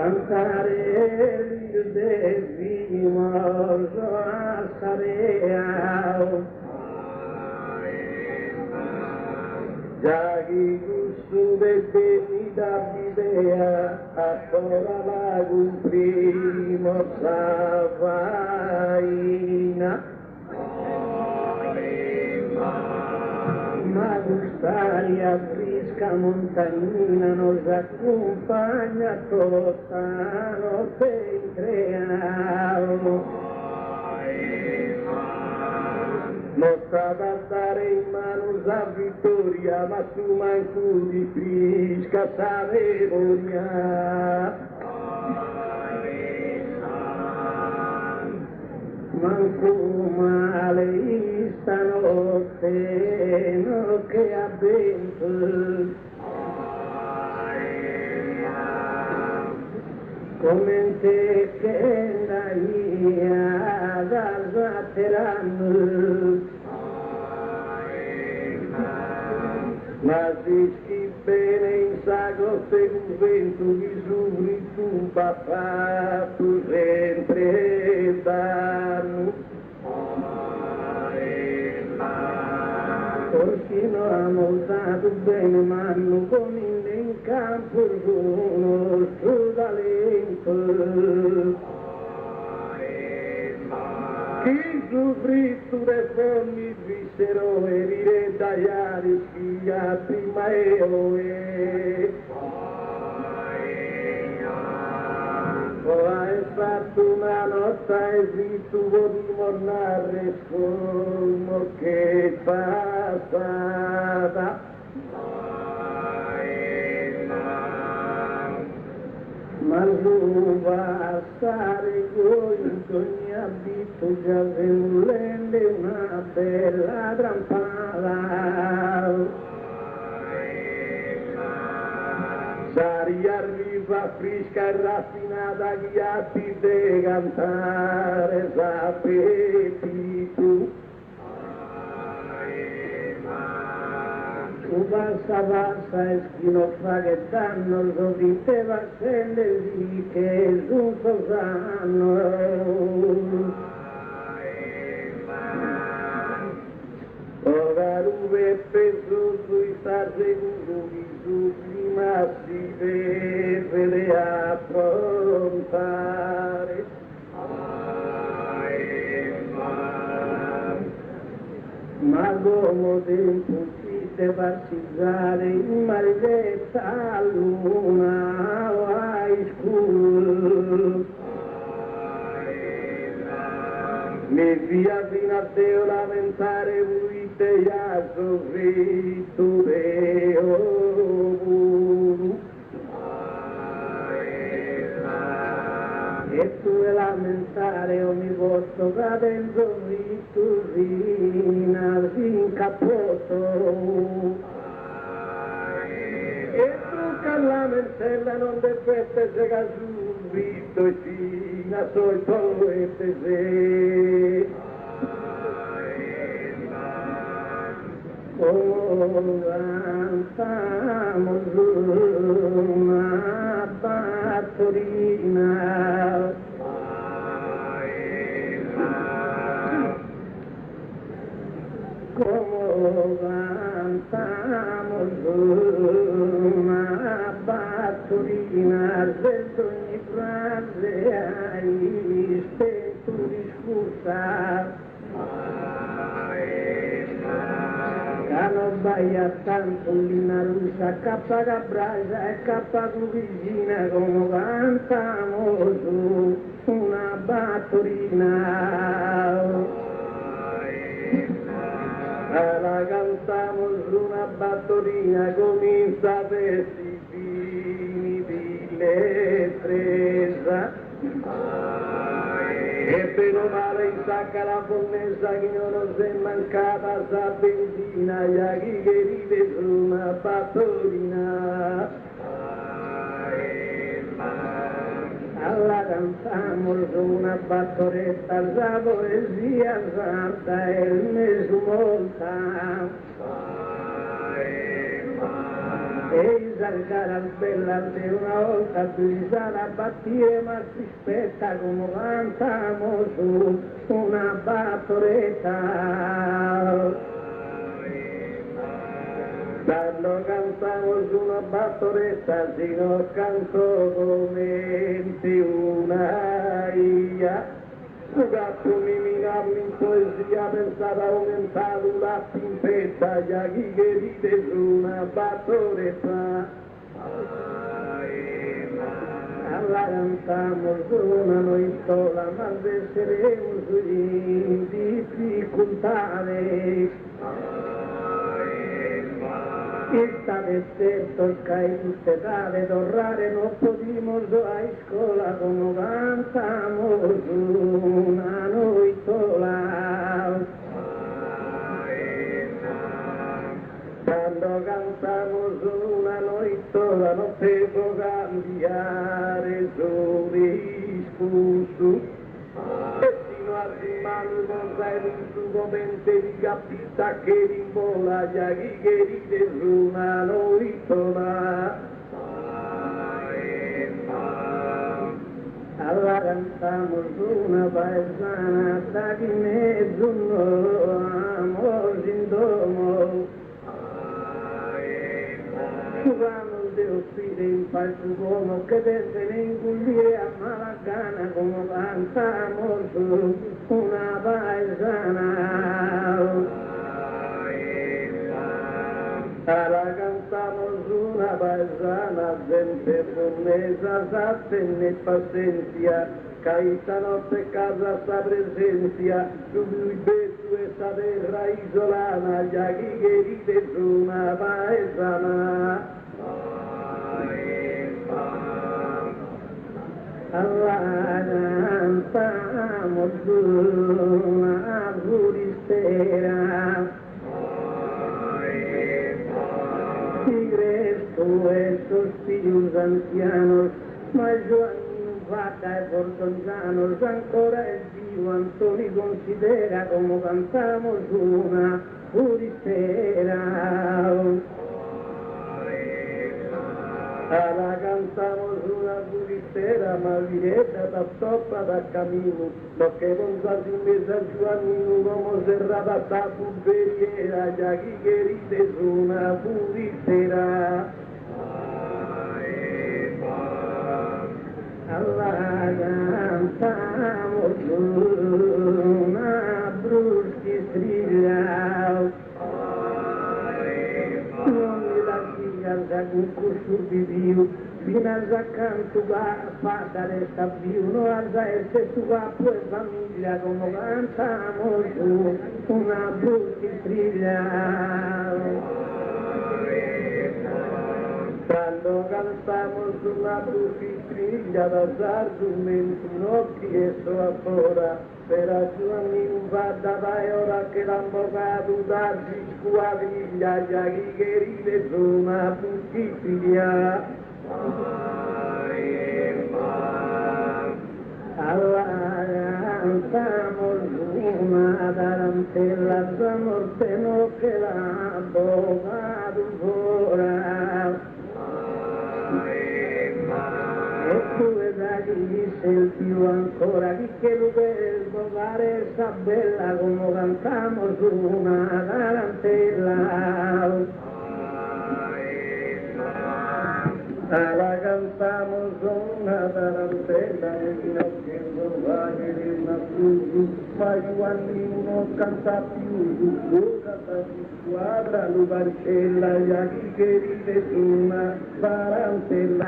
cantare il devimo sarea Jagi gustu bebe da bidea ancora la primo savaina ma gustaria fresca montagnina nos accompagna tutta notte in creano non sta da dare in mano la vittoria, ma tu manco di fresca savevoria. Manco male stanotte, no che ha vento. Come te che andai da Zateran ma si bene in sago se un vento di subri tu papà tu sempre danno Porcino ha moltato bene ma non con in campo uno studalento chi soffrì tu le formi vissero e rire tagliare schia prima eroe hai fatto una notte e tu vuoi mornare solo che passata ma non va a stare con ogni abito già volendo una bella trampata Sari arriva fresca e raffinata che abbi de cantare sapevi tu tu passa e schinofa che danno sopra te va lì che su sanno ora ruve peso sui sargenti su prima si deve affrontare ma come tempo ci deve sizzare in maledetta luna vai scuro mi via fino a Deo lamentare lui te ya soffritto Deo e tu e lamentare ogni posto cadendo ritto fino in cappotto e tu che lamentella non deve essere subito e fino a solito e te sei cantiamo una battorina come cantiamo una battorina dentro ogni frase hai spento discorsa non vai a tanto una luce cappa da brasa e cappa tu vicina come cantiamo su una battorina la cantiamo su una battorina comincia a versi fini di lettrezza e meno male in sacca la bonnessa che non si è mancata sa benzina gli aghi che ride su una battorina alla cantiamo su una battoretta la poesia santa e il meso molta e salgare bella de una volta a la battire ma si spetta come cantamo su una battoretta. Quando cantamos una battoretta si nos cantò come una ia. Su gatto mi mirava in poesia pensava aumentare la pimpetta, già chi che ride su una battoretta. Alla cantamos una noi sola, ma vesseremo in difficoltà. Esta deserto caíste dale dorrare no pudimos a escola como cantamos una noi sola. Quando cantamos una noi sola no devo cambiare su discurso. Arrimano non sai un suo mente di capita che rimbola già chi che ride su una noitola. Allora cantamos una paesana da di mezzo amor in domo. Vamos de ospite in pace como que desde ningún a mala gana como cantamos una paesana. Ahora cantamos una paesana gente promesa satte paciencia caíta notte casa sta presenza su lui beso esta terra isolana già chi che ride su una paesana. Allah cantamos una buristera tigres tú estos filhos ancianos mas Giovanni Vaca e Bortonzanos ancora è vivo Antoni considera como cantamos una buristera. Ahora cantamos una buristera, ma diretta da stoppa da camino, lo che non sa si messa Giovannino, uomo serrata da pulveriera, già chi che ride su una buristera. Allora cantamos una brustistrilla, da concurso viviu, finas a canto fada desta viu, no alza este sua pues famiglia, como cantamos una bustistrilla. Quando cantamos una bustistrilla, da argomento no chiesto ancora, per Giovanni un vada vai ora che l'avvocato darci squadriglia, già chi che ride su una bustistrilla. Allora cantamos una tarantella, la morte no che l'avvocato ora. E tu vedrai se il più ancora di che lo per sbogare sta bella come cantamos una tarantella. La cantamos una tarantella nel ginocchio salvaje di una fluju, ma Giovanni non canta più, non canta più squadra, lo barcella, già chi che ride su una tarantella.